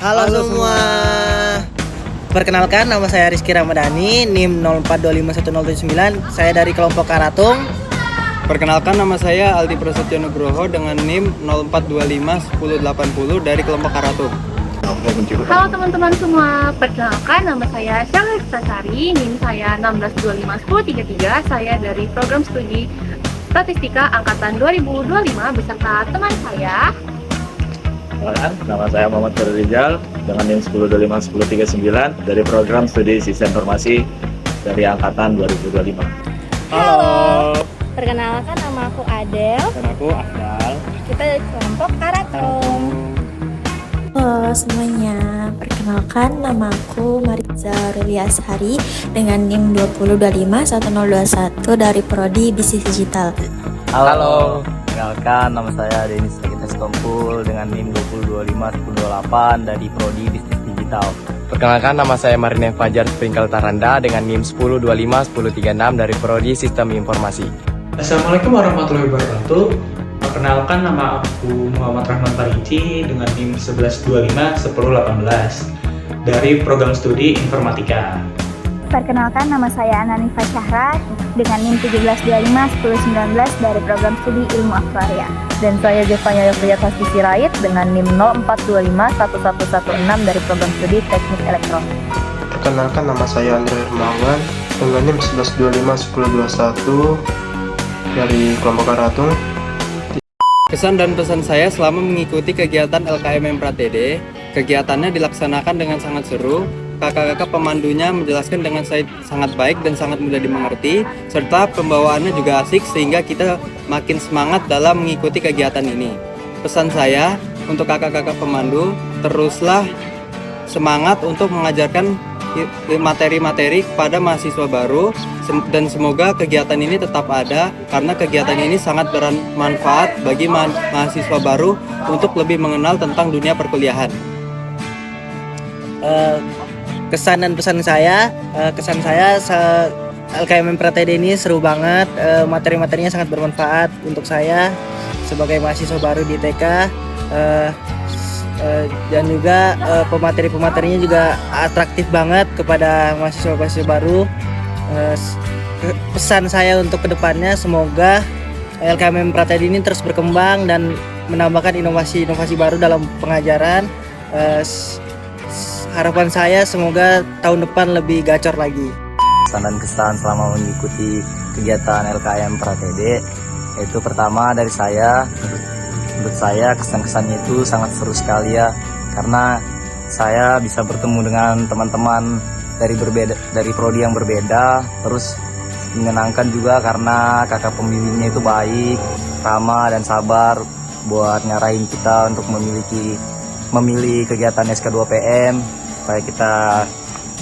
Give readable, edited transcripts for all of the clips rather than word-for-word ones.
Halo semua. Perkenalkan, nama saya Rizky Ramadhani, NIM 04251079. Saya dari kelompok Karatung. Perkenalkan, nama saya Aldi Prasetyo Nugroho dengan NIM 04251080 dari kelompok Karatung. Halo teman-teman semua, perkenalkan nama saya Syahla Sasari, NIM saya 16251033. Saya dari program studi Statistika Angkatan 2025 beserta teman saya. Nama saya Muhammad Rizal dengan NIM 10251039 dari program studi Sistem Informasi dari Angkatan 2025. Halo. Perkenalkan, nama aku Adel. Dan aku Afdal. Kita dari kelompok Karatung. Halo semuanya, perkenalkan nama aku Mariza Rulia Ashari dengan NIM 20251021 dari Prodi Bisnis Digital. Halo. Perkenalkan, nama saya Denis Sagitas Kompul dengan NIM 20251028 dari Prodi Bisnis Digital. Perkenalkan, nama saya Marine Fajar Sprinkle Taranda dengan NIM 10251036 dari Prodi Sistem Informasi. Assalamualaikum warahmatullahi wabarakatuh. Perkenalkan, nama aku Muhammad Rahman Parici dengan NIM 11251018 dari program studi Informatika. Perkenalkan, nama saya Ananifa Syahra dengan NIM 17251019 dari program studi Ilmu Aktuaria. Dan saya Jovanya Yofriyat Sirait dengan NIM 04251116 dari program studi Teknik Elektronik. Perkenalkan, nama saya Andre Hermawan dengan NIM 11251021 dari kelompok Karatung. Kesan dan pesan saya selama mengikuti kegiatan LKMM Pratede, kegiatannya dilaksanakan dengan sangat seru. Kakak-kakak pemandunya menjelaskan dengan sangat baik dan sangat mudah dimengerti, serta pembawaannya juga asik sehingga kita makin semangat dalam mengikuti kegiatan ini. Pesan saya untuk kakak-kakak pemandu, teruslah semangat untuk mengajarkan materi-materi kepada mahasiswa baru, dan semoga kegiatan ini tetap ada karena kegiatan ini sangat bermanfaat bagi mahasiswa baru untuk lebih mengenal tentang dunia perkuliahan. Kesan dan pesan saya, LKMM Pratede ini seru banget, materi-materinya sangat bermanfaat untuk saya sebagai mahasiswa baru di TK, dan juga pemateri-pematerinya juga atraktif banget kepada mahasiswa-mahasiswa baru. Pesan saya untuk kedepannya, semoga LKMM Pratede ini terus berkembang dan menambahkan inovasi-inovasi baru dalam pengajaran. Harapan saya semoga tahun depan lebih gacor lagi. Pesan dan kesan selama mengikuti kegiatan LKM Pratede, itu pertama dari saya, menurut saya kesan-kesannya itu sangat seru sekali ya, karena saya bisa bertemu dengan teman-teman dari prodi yang berbeda, terus menyenangkan juga karena kakak pembimbingnya itu baik, ramah dan sabar buat ngarahin kita untuk memilih kegiatan SK2PM supaya kita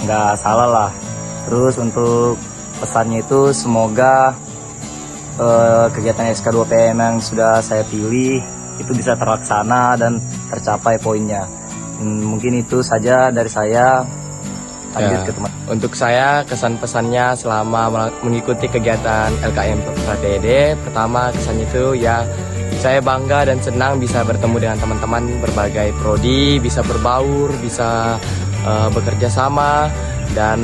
nggak salah lah. Terus untuk pesannya itu semoga kegiatan SK2PM yang sudah saya pilih itu bisa terlaksana dan tercapai poinnya. Mungkin itu saja dari saya. Lanjut ke teman. Untuk saya, kesan pesannya selama mengikuti kegiatan LKM Pratede, pertama kesannya itu ya, saya bangga dan senang bisa bertemu dengan teman-teman berbagai prodi, bisa berbaur, bisa bekerja sama, dan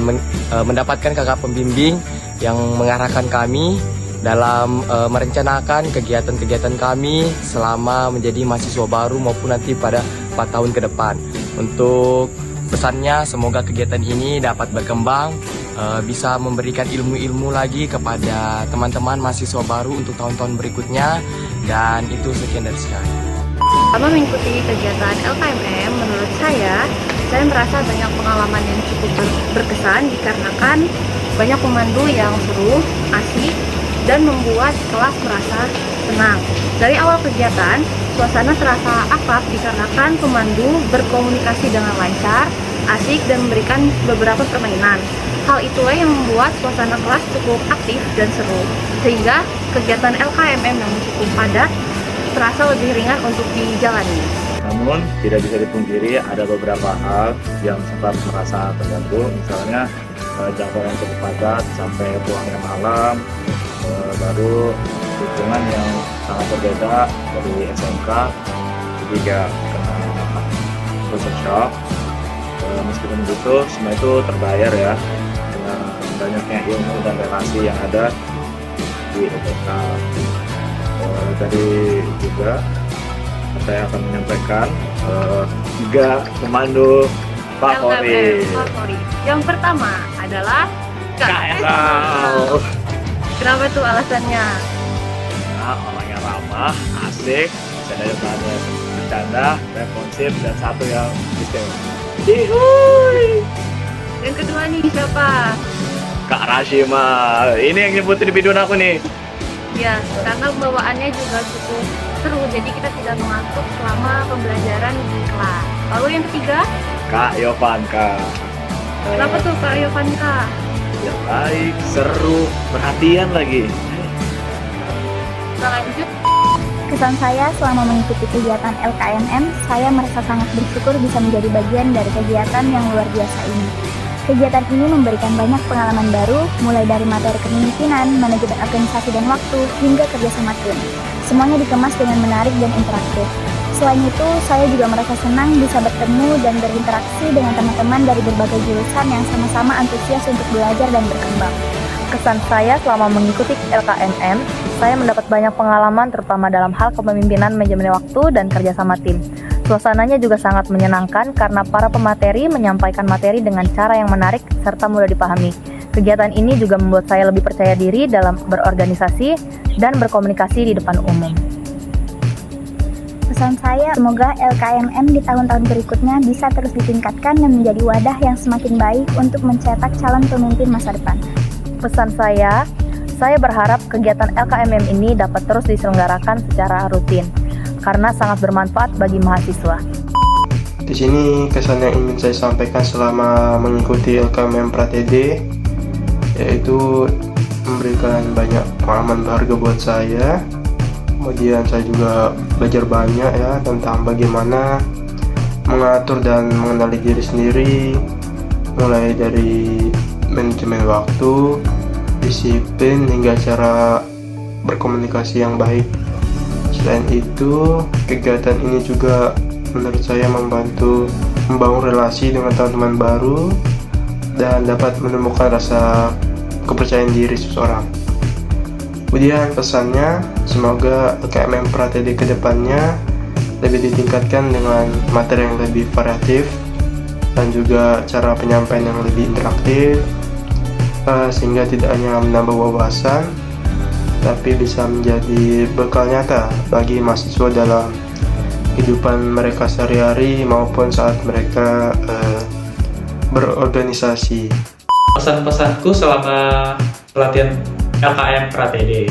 mendapatkan kakak pembimbing yang mengarahkan kami dalam merencanakan kegiatan-kegiatan kami selama menjadi mahasiswa baru maupun nanti pada 4 tahun ke depan. Untuk pesannya, semoga kegiatan ini dapat berkembang, bisa memberikan ilmu-ilmu lagi kepada teman-teman mahasiswa baru untuk tahun-tahun berikutnya. Dan itu sekian dari saya. Selama mengikuti kegiatan LKMM, menurut saya merasa banyak pengalaman yang cukup berkesan dikarenakan banyak pemandu yang seru, asik, dan membuat kelas merasa senang. Dari awal kegiatan, suasana terasa akrab dikarenakan pemandu berkomunikasi dengan lancar, asik, dan memberikan beberapa permainan. Hal itulah yang membuat suasana kelas cukup aktif dan seru, sehingga kegiatan LKMM yang cukup padat terasa lebih ringan untuk dijalani. Namun tidak bisa dipungkiri ada beberapa hal yang sempat merasa terganggu, misalnya jadwal yang cukup padat sampai pulangnya malam, baru lingkungan yang sangat berbeda dari SMK juga kena culture shock. Meskipun begitu, semua itu terbayar ya dengan banyaknya ilmu dan relasi yang ada di UPK. Tadi juga saya akan menyampaikan 3 pemandu favorit. Yang pertama adalah KSL. Kenapa tuh alasannya? Nah, orangnya ramah, asik, bisa diajak bercanda, responsif, dan satu yang istimewa. Yang kedua nih siapa? Kak Rashima. Ini yang nyebutin di video aku nih. Ya, karena bawaannya juga cukup seru, jadi kita tidak mengantuk selama pembelajaran di kelas. Lalu yang ketiga? Kak Yovanka. Kenapa tuh Kak Yovanka? Ya baik, seru, perhatian lagi. Kita lanjut. Kesan saya selama mengikuti kegiatan LKMM, saya merasa sangat bersyukur bisa menjadi bagian dari kegiatan yang luar biasa ini. Kegiatan ini memberikan banyak pengalaman baru, mulai dari materi kepemimpinan, manajemen organisasi dan waktu, hingga kerjasama tim. Semuanya dikemas dengan menarik dan interaktif. Selain itu, saya juga merasa senang bisa bertemu dan berinteraksi dengan teman-teman dari berbagai jurusan yang sama-sama antusias untuk belajar dan berkembang. Kesan saya selama mengikuti LKMM, saya mendapat banyak pengalaman terutama dalam hal kepemimpinan manajemen waktu dan kerjasama tim. Suasananya juga sangat menyenangkan karena para pemateri menyampaikan materi dengan cara yang menarik serta mudah dipahami. Kegiatan ini juga membuat saya lebih percaya diri dalam berorganisasi dan berkomunikasi di depan umum. Pesan saya, semoga LKMM di tahun-tahun berikutnya bisa terus ditingkatkan dan menjadi wadah yang semakin baik untuk mencetak calon pemimpin masa depan. Pesan saya berharap kegiatan LKMM ini dapat terus diselenggarakan secara rutin karena sangat bermanfaat bagi mahasiswa. Di sini kesan yang ingin saya sampaikan selama mengikuti LKMM Pratede yaitu memberikan banyak pengalaman berharga buat saya. Kemudian saya juga belajar banyak ya tentang bagaimana mengatur dan mengenali diri sendiri, mulai dari manajemen waktu, disiplin, hingga cara berkomunikasi yang baik. Selain itu, kegiatan ini juga menurut saya membantu membangun relasi dengan teman-teman baru dan dapat menemukan rasa kepercayaan diri seseorang. Kemudian pesannya, semoga LKMM Pratede ke depannya lebih ditingkatkan dengan materi yang lebih variatif dan juga cara penyampaian yang lebih interaktif, sehingga tidak hanya menambah wawasan tapi bisa menjadi bekal nyata bagi mahasiswa dalam kehidupan mereka sehari-hari maupun saat mereka berorganisasi. Pesan-pesanku selama pelatihan LKM Pratede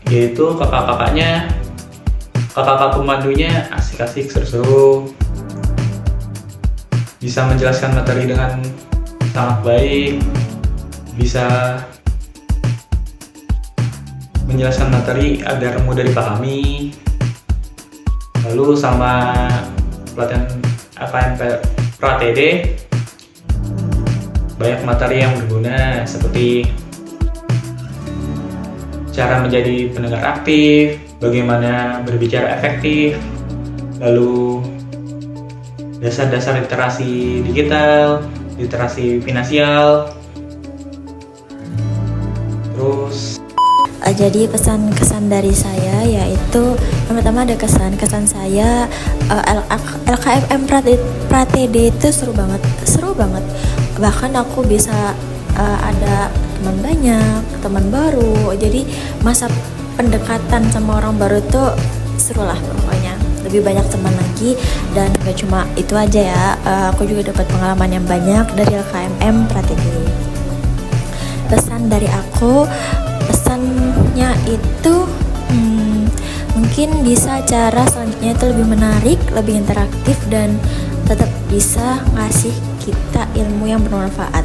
yaitu kakak-kakak pemandunya asik-asik, seru-seru, bisa menjelaskan materi dengan sangat baik, bisa menjelaskan materi agar mudah dipahami. Lalu sama pelatihan LKM Pratede banyak materi yang berguna seperti cara menjadi pendengar aktif, bagaimana berbicara efektif, lalu dasar-dasar literasi digital, literasi finansial, terus Jadi pesan-kesan dari saya yaitu yang pertama ada kesan saya LKMM Pratede itu seru banget, bahkan aku bisa ada teman banyak, teman baru, jadi masa pendekatan sama orang baru itu seru lah pokoknya, lebih banyak teman lagi. Dan gak cuma itu aja ya, aku juga dapat pengalaman yang banyak dari LKMM Pratede. Pesan dari aku, pesannya itu mungkin bisa cara selanjutnya itu lebih menarik, lebih interaktif, dan tetap bisa ngasih kita ilmu yang bermanfaat.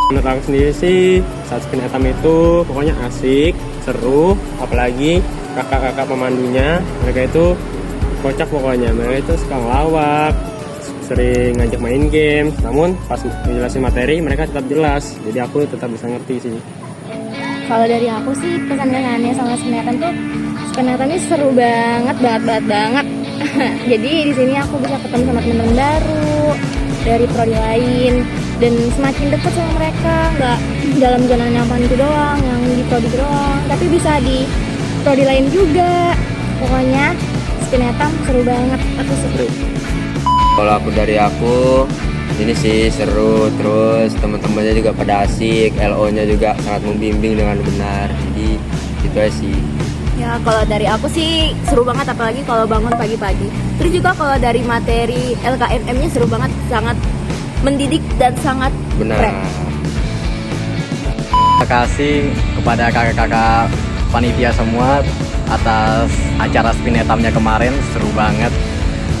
Menurut aku sendiri sih, saat spin etam itu pokoknya asik, seru, apalagi kakak-kakak pemandunya, mereka itu kocak pokoknya. Mereka itu suka ngelawak, sering ngajak main game, namun pas menjelasin materi mereka tetap jelas, jadi aku tetap bisa ngerti sih. Kalau dari aku sih, pesan-pesannya sama spin etam tuh, spin etam ini seru banget. Jadi di sini aku bisa ketemu sama teman-teman baru dari prodi lain dan semakin dekat sama mereka, nggak dalam zona nyaman itu doang, yang di prodi doang, tapi bisa di prodi lain juga. Pokoknya Spinetam seru banget, aku seru. Kalau dari aku ini sih seru, terus teman-temannya juga pada asik, LO-nya juga sangat membimbing dengan benar. Jadi itu aja sih. Ya kalau dari aku sih seru banget, apalagi kalau bangun pagi-pagi. Terus juga kalau dari materi LKMM-nya seru banget, sangat mendidik dan sangat Benar. keren. Terima kasih kepada kakak-kakak panitia semua atas acara Spinetamnya kemarin, seru banget.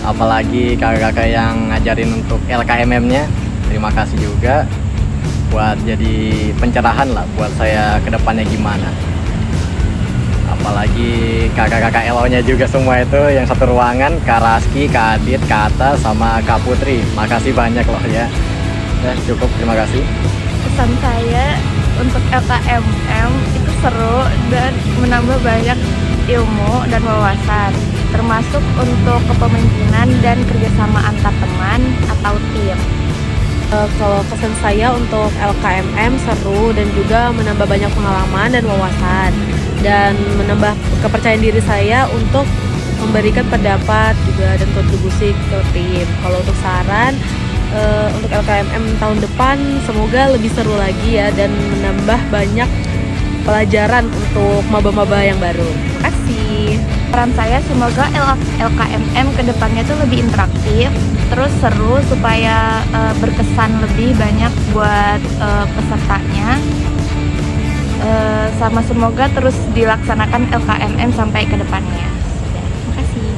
Apalagi kakak-kakak yang ngajarin untuk LKMM-nya, terima kasih juga buat jadi pencerahan lah buat saya ke depannya gimana. Apalagi kakak-kakak LO-nya juga semua itu yang satu ruangan, Kak Raski, Kak Adit, Kak Atta, sama Kak Putri. Makasih banyak loh ya. Ya cukup, terima kasih. Pesan saya untuk LKMM itu seru dan menambah banyak ilmu dan wawasan, termasuk untuk kepemimpinan dan kerjasama antar teman atau tim. Kalau kesan saya untuk LKMM seru dan juga menambah banyak pengalaman dan wawasan, dan menambah kepercayaan diri saya untuk memberikan pendapat juga dan kontribusi ke tim. Kalau untuk saran untuk LKMM tahun depan semoga lebih seru lagi ya, dan menambah banyak pelajaran untuk maba-maba yang baru. Terima kasih. Saran saya semoga LKMM kedepannya itu lebih interaktif, terus seru supaya berkesan lebih banyak buat pesertanya. Sama semoga terus dilaksanakan LKMM sampai ke depannya. Terima kasih.